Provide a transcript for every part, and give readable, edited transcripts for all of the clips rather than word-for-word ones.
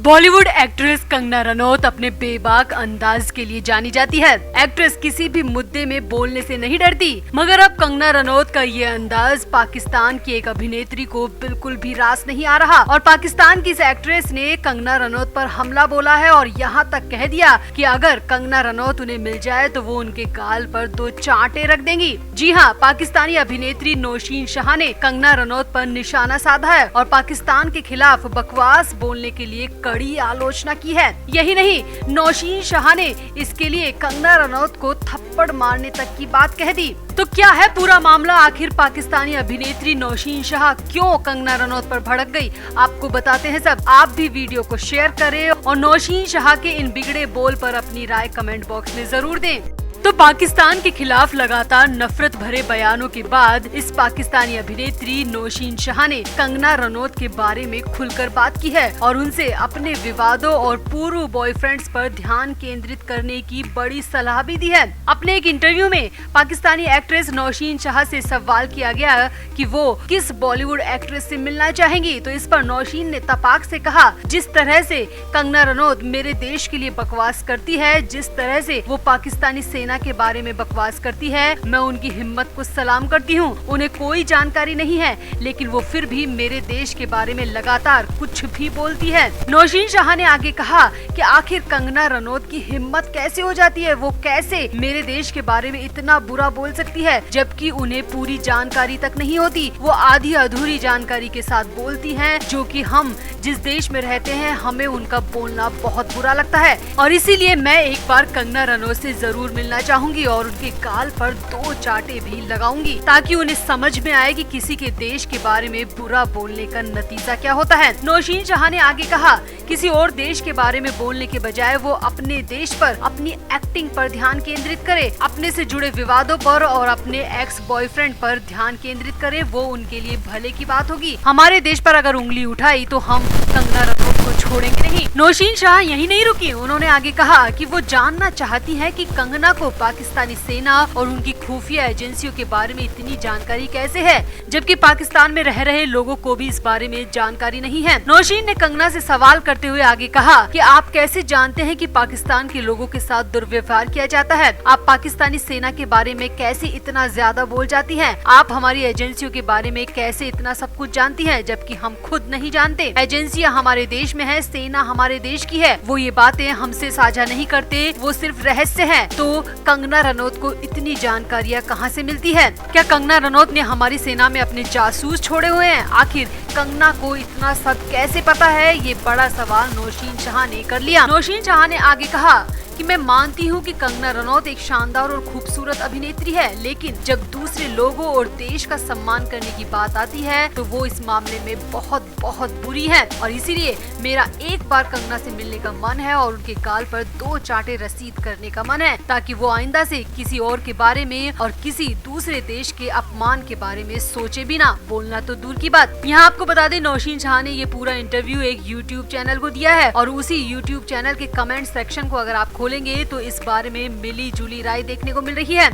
Bollywood actress Kangana Ranaut अपने बेबाक अंदाज के लिए जानी जाती है। एक्ट्रेस किसी भी मुद्दे में बोलने से नहीं डरती, मगर अब कंगना रनौत का ये अंदाज पाकिस्तान की एक अभिनेत्री को बिल्कुल भी रास नहीं आ रहा और पाकिस्तान की इस एक्ट्रेस ने कंगना रनौत पर हमला बोला है और यहाँ तक कह दिया कि अगर कंगना रनौत उन्हें मिल जाए तो वो उनके गाल पर 2 चांटे रख देंगी। जी हाँ, पाकिस्तानी अभिनेत्री नौशीन शाह ने कंगना रनौत पर निशाना साधा है और पाकिस्तान के खिलाफ बकवास बोलने के लिए कड़ी आलोचना की है। यही नहीं, नौशीन शाह ने इसके लिए कंगना रनौत को थप्पड़ मारने तक की बात कह दी। तो क्या है पूरा मामला? आखिर पाकिस्तानी अभिनेत्री नौशीन शाह क्यों कंगना रनौत पर भड़क गई? आपको बताते हैं सब। आप भी वीडियो को शेयर करें और नौशीन शाह के इन बिगड़े बोल पर अपनी राय कमेंट बॉक्स में जरूर दें। तो पाकिस्तान के खिलाफ लगातार नफरत भरे बयानों के बाद इस पाकिस्तानी अभिनेत्री नौशीन शाह ने कंगना रनौत के बारे में खुलकर बात की है और उनसे अपने विवादों और पूर्व बॉयफ्रेंड्स पर ध्यान केंद्रित करने की बड़ी सलाह भी दी है। अपने एक इंटरव्यू में पाकिस्तानी एक्ट्रेस नौशीन शाह से सवाल किया गया कि वो किस बॉलीवुड एक्ट्रेस से मिलना चाहेंगी, तो इस पर नौशीन ने तपाक से कहा, जिस तरह से कंगना रनौत मेरे देश के लिए बकवास करती है, जिस तरह से वो पाकिस्तानी सेना के बारे में बकवास करती है, मैं उनकी हिम्मत को सलाम करती हूँ। उन्हें कोई जानकारी नहीं है, लेकिन वो फिर भी मेरे देश के बारे में लगातार कुछ भी बोलती है। नौशीन शाह ने आगे कहा कि आखिर कंगना रनौत की हिम्मत कैसे हो जाती है, वो कैसे मेरे देश के बारे में इतना बुरा बोल सकती है, जबकि उन्हें पूरी जानकारी तक नहीं होती। वो आधी अधूरी जानकारी के साथ बोलती हैं, जो कि हम जिस देश में रहते हैं हमें उनका बोलना बहुत बुरा लगता है और इसीलिए मैं एक बार कंगना रनौत से जरूर मिलना चाहूंगी और उनके गाल पर 2 चांटे भी लगाऊंगी, ताकि उन्हें समझ में आए कि किसी के देश के बारे में बुरा बोलने का नतीजा क्या होता है। नौशीन शाह ने आगे कहा, किसी और देश के बारे में बोलने के बजाय वो अपने देश पर, अपनी एक्टिंग पर ध्यान केंद्रित करे, अपने से जुड़े विवादों पर और अपने एक्स बॉयफ्रेंड पर ध्यान केंद्रित करे, वो उनके लिए भले की बात होगी। हमारे देश पर अगर उंगली उठाई तो हम कंगना रनौत को छोड़ेंगे नहीं। नौशीन शाह यही नहीं रुकी, उन्होंने आगे कहा कि वो जानना चाहती है कि कंगना को पाकिस्तानी सेना और उनकी खुफिया एजेंसियों के बारे में इतनी जानकारी कैसे है, जबकि पाकिस्तान में रह रहे लोगों को भी इस बारे में जानकारी नहीं है। नौशीन ने कंगना से सवाल करते हुए आगे कहा कि आप कैसे जानते हैं कि पाकिस्तान के लोगों के साथ दुर्व्यवहार किया जाता है? आप पाकिस्तानी सेना के बारे में कैसे इतना ज्यादा बोल जाती हैं? आप हमारी एजेंसियों के बारे में कैसे इतना सब कुछ जानती हैं, जबकि हम खुद नहीं जानते? एजेंसियां हमारे देश में है, सेना हमारे देश की है, वो ये बातें हमसे साझा नहीं करते, वो सिर्फ रहस्य है। तो कंगना रनौत को इतनी जानकारियाँ कहाँ से मिलती है? क्या कंगना रनौत ने हमारी सेना में अपने जासूस छोड़े हुए हैं? आखिर कंगना को इतना सब कैसे पता है? ये बड़ा सवाल नौशीन शाह ने कर लिया। नौशीन शाह ने आगे कहा कि मैं मानती हूँ कि कंगना रनौत एक शानदार और खूबसूरत अभिनेत्री है, लेकिन जब दूसरे लोगों और देश का सम्मान करने की बात आती है तो वो इस मामले में बहुत बहुत बुरी है और इसीलिए मेरा एक बार कंगना से मिलने का मन है और उनके गाल पर 2 चांटे रसीद करने का मन है, ताकि वो आइंदा से किसी और के बारे में और किसी दूसरे देश के अपमान के बारे में सोचे भी ना। बोलना तो दूर की बात। यहाँ आपको बता दें, नौशीन शाह ने ये पूरा इंटरव्यू एक यूट्यूब चैनल को दिया है और उसी यूट्यूब चैनल के कमेंट सेक्शन को अगर आप खोलेंगे तो इस बारे में मिली जुली राय देखने को मिल रही है।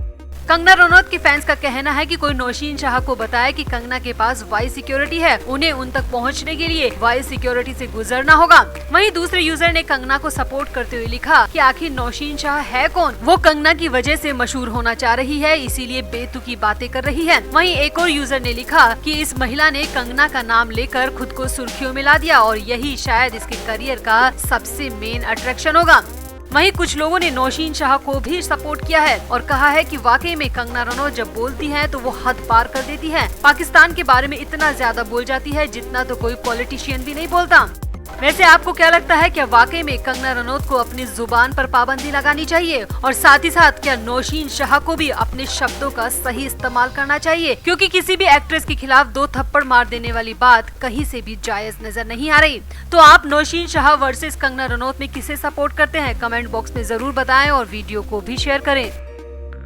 कंगना रनौत के फैंस का कहना है कि कोई नौशीन शाह को बताए कि कंगना के पास वाई सिक्योरिटी है, उन्हें उन तक पहुंचने के लिए वाई सिक्योरिटी से गुजरना होगा। वहीं दूसरे यूजर ने कंगना को सपोर्ट करते हुए लिखा कि आखिर नौशीन शाह है कौन? वो कंगना की वजह से मशहूर होना चाह रही है, इसीलिए बेतुकी बातें कर रही है। वहीं एक और यूजर ने लिखा कि इस महिला ने कंगना का नाम लेकर खुद को सुर्खियों में ला दिया और यही शायद इसके करियर का सबसे मेन अट्रैक्शन होगा। वहीं कुछ लोगों ने नौशीन शाह को भी सपोर्ट किया है और कहा है कि वाकई में कंगना रनौत जब बोलती है तो वो हद पार कर देती है। पाकिस्तान के बारे में इतना ज्यादा बोल जाती है जितना तो कोई पॉलिटिशियन भी नहीं बोलता। वैसे आपको क्या लगता है, क्या वाकई में कंगना रनौत को अपनी जुबान पर पाबंदी लगानी चाहिए और साथ ही साथ क्या नौशीन शाह को भी अपने शब्दों का सही इस्तेमाल करना चाहिए? क्योंकि किसी भी एक्ट्रेस के खिलाफ 2 थप्पड़ मार देने वाली बात कहीं से भी जायज नजर नहीं आ रही। तो आप नौशीन शाह वर्सेस कंगना रनौत में किसे सपोर्ट करते हैं? कमेंट बॉक्स में जरूर बताएं और वीडियो को भी शेयर करें।